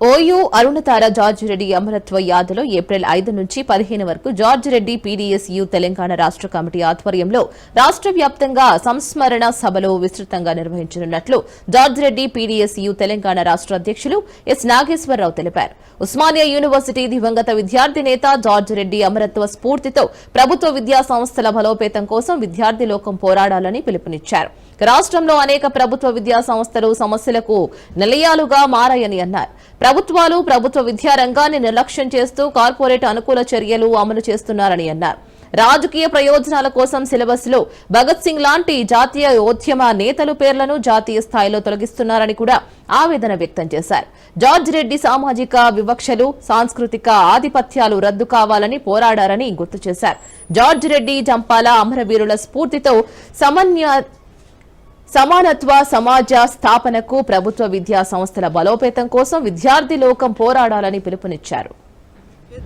OU అరుణతార జార్జ్ రెడ్డి అమరత్వ యాదలో ఏప్రిల్ 5 నుంచి 15 వరకు జార్జ్ రెడ్డి పీడీఎస్యూ తెలంగాణ రాష్ట్ర కమిటీ ఆధ్వర్యంలో రాష్ట్ర వ్యాప్తంగా సంస్మరణ సభలు విస్తృతంగా నిర్వహించనున్నట్లు జార్జ్ రెడ్డి పీడీఎస్యూ తెలంగాణ రాష్ట్ర అధ్యక్షులు ఎస్ నాగేశ్వరరావు తెలిపారు. ఉస్మానియా యూనివర్సిటీ దివంగత విద్యార్థి నేత జార్జ్ రెడ్డి అమరత్వ స్ఫూర్తితో ప్రభుత్వ విద్యా సంస్థల బలోపేతం కోసం విద్యార్థి లోకం పోరాడాలని పిలుపునిచ్చారు. రాష్ట్రంలో అనేక ప్రభుత్వ విద్యా సంస్థలు సమస్యలకు నిలయాలుగా మారాయని అన్నారు. ప్రభుత్వాలు ప్రభుత్వ విద్యా రంగాన్ని నిర్లక్ష్యం చేస్తూ కార్పొరేట్ అనుకూల చర్యలు అమలు చేస్తున్నారని అన్నారు. రాజకీయ ప్రయోజనాల కోసం సిలబస్ లో భగత్ సింగ్ లాంటి జాతీయ ఉద్యమ నేతలు పేర్లను జాతీయ స్థాయిలో తొలగిస్తున్నారని కూడా ఆవేదన వ్యక్తం చేశారు. జార్జ్ రెడ్డి సామాజిక వివక్షలు, సాంస్కృతిక ఆధిపత్యాలు రద్దు కావాలని పోరాడారని గుర్తు చేశారు. జార్జ్ రెడ్డి జంపాల అమరవీరుల స్ఫూర్తితో సమానత్వ సమాజ స్థాపనకు ప్రభుత్వ విద్యా సంస్థల బలోపేతం కోసం విద్యార్థి లోకం పోరాడాలని పిలుపునిచ్చారు.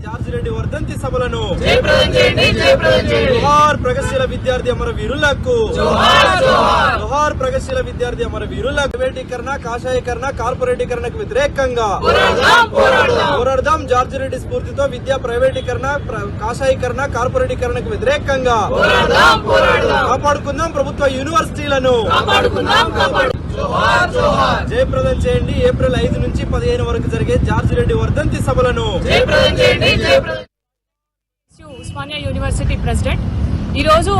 జార్జ్ రెడ్డి వర్ధంతి సభలను జయప్రదం చేయండి, జయప్రదం చేయండి. జోహార్ ప్రగతిశీల విద్యార్థి అమరవీరులకు, జోహార్ జోహార్. జోహార్ ప్రగతిశీల విద్యార్థి అమరవీరులకు. ప్రైవేటీకరణ, కాషాయీకరణ, కార్పొరేటీకరణకు వ్యతిరేకంగా పోరాడదాం. జార్జ్ రెడ్డి స్ఫూర్తితో విద్యా ప్రైవేటీకరణ, కాషాయీకరణ, కార్పొరేటీకరణకు వ్యతిరేకంగా కాపాడుకుందాం ప్రభుత్వ యూనివర్సిటీలను. జయప్రదం చేయండి. ఏప్రిల్ 5 నుంచి 15 వరకు జరిగే జార్జ్ రెడ్డి వర్ధంతి సభలను ఉస్మానియా యూనివర్సిటీ ప్రెసిడెంట్. ఈరోజు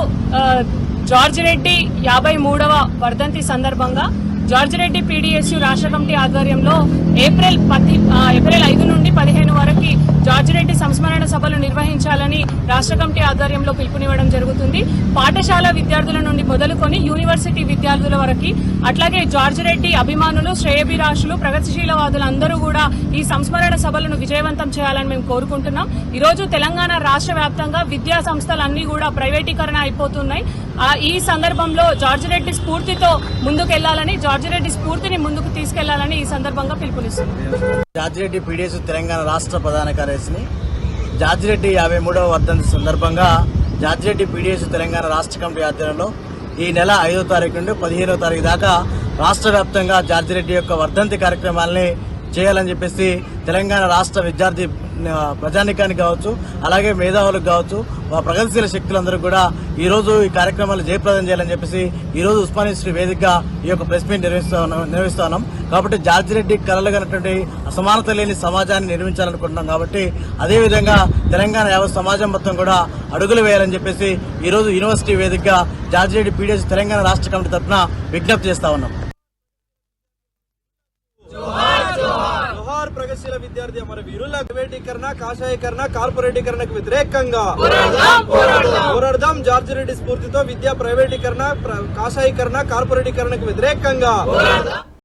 జార్జ్ రెడ్డి 53వ వర్ధంతి సందర్భంగా జార్జ్ రెడ్డి పీడీఎస్యూ రాష్ట్ర కమిటీ ఆధ్వర్యంలో ఏప్రిల్ 5 నుండి 15 వరకు జార్జ్ రెడ్డి సంస్మరణ సభలు నిర్వహించాలని రాష్ట్ర కమిటీ ఆధ్వర్యంలో పిలుపునివ్వడం జరుగుతుంది. పాఠశాల విద్యార్థుల నుండి మొదలుకొని యూనివర్సిటీ విద్యార్థుల వరకు, అట్లాగే జార్జ్ రెడ్డి అభిమానులు, శ్రేయభిలాషులు, ప్రగతిశీలవాదులందరూ కూడా ఈ సంస్మరణ సభలను విజయవంతం చేయాలని మేము కోరుకుంటున్నాం. ఈరోజు తెలంగాణ రాష్ట్ర వ్యాప్తంగా విద్యా సంస్థలన్నీ కూడా ప్రైవేటీకరణ అయిపోతున్నాయి. ఈ సందర్భంలో జార్జ్ రెడ్డి స్ఫూర్తితో ముందుకెళ్లాలని, జార్జ్ రెడ్డి స్ఫూర్తిని ముందుకు తీసుకెళ్లాలని ఈ సందర్భంగా పిలుపునిస్తున్నాం. జార్జ్ రెడ్డి పీడీఎస్యూ తెలంగాణ రాష్ట్ర ప్రధాన కార్యదర్శిని. జార్జ్ రెడ్డి 53వ వర్ధంతి సందర్భంగా జార్జ్ రెడ్డి పీడీఎస్యూ తెలంగాణ రాష్ట్ర కమిటీ ఆధ్వర్యంలో ఈ నెల 5వ తారీఖు నుండి 15వ తారీఖు దాకా రాష్ట్ర వ్యాప్తంగా జార్జ్ రెడ్డి యొక్క వర్ధంతి కార్యక్రమాలని చేయాలని చెప్పేసి తెలంగాణ రాష్ట్ర విద్యార్థి ప్రజానికానికి కావచ్చు, అలాగే మేధావులకు కావచ్చు, ప్రగతిశీల శక్తులందరూ కూడా ఈ రోజు ఈ కార్యక్రమాలు జయప్రదం చేయాలని చెప్పేసి ఈ రోజు ఉస్మానియా యూనివర్సిటీ వేదికగా ఈ యొక్క ప్రెస్ మీట్ నిర్వహిస్తా ఉన్నాం. కాబట్టి జార్జ్ రెడ్డి కలలుగనటువంటి అసమానత లేని సమాజాన్ని నిర్మించాలనుకుంటున్నాం. కాబట్టి అదేవిధంగా తెలంగాణ యావత్ సమాజం మొత్తం కూడా అడుగులు వేయాలని చెప్పేసి ఈ రోజు యూనివర్సిటీ వేదికగా జార్జ్ రెడ్డి పీడీఎస్యూ తెలంగాణ రాష్ట్ర కమిటీ తరఫున విజ్ఞప్తి చేస్తా ఉన్నాం. ప్రగతిశీల విద్యార్థి అమరవీరులకు. ప్రైవేటీకరణ, కాషాయీకరణ, కార్పొరేటీకరణకు వ్యతిరేకంగా పోరాడదాం. జార్జ్ రెడ్డి స్ఫూర్తితో విద్యా ప్రైవేటీకరణ, కాషాయీకరణ, కార్పొరేటీకరణకు వ్యతిరేకంగా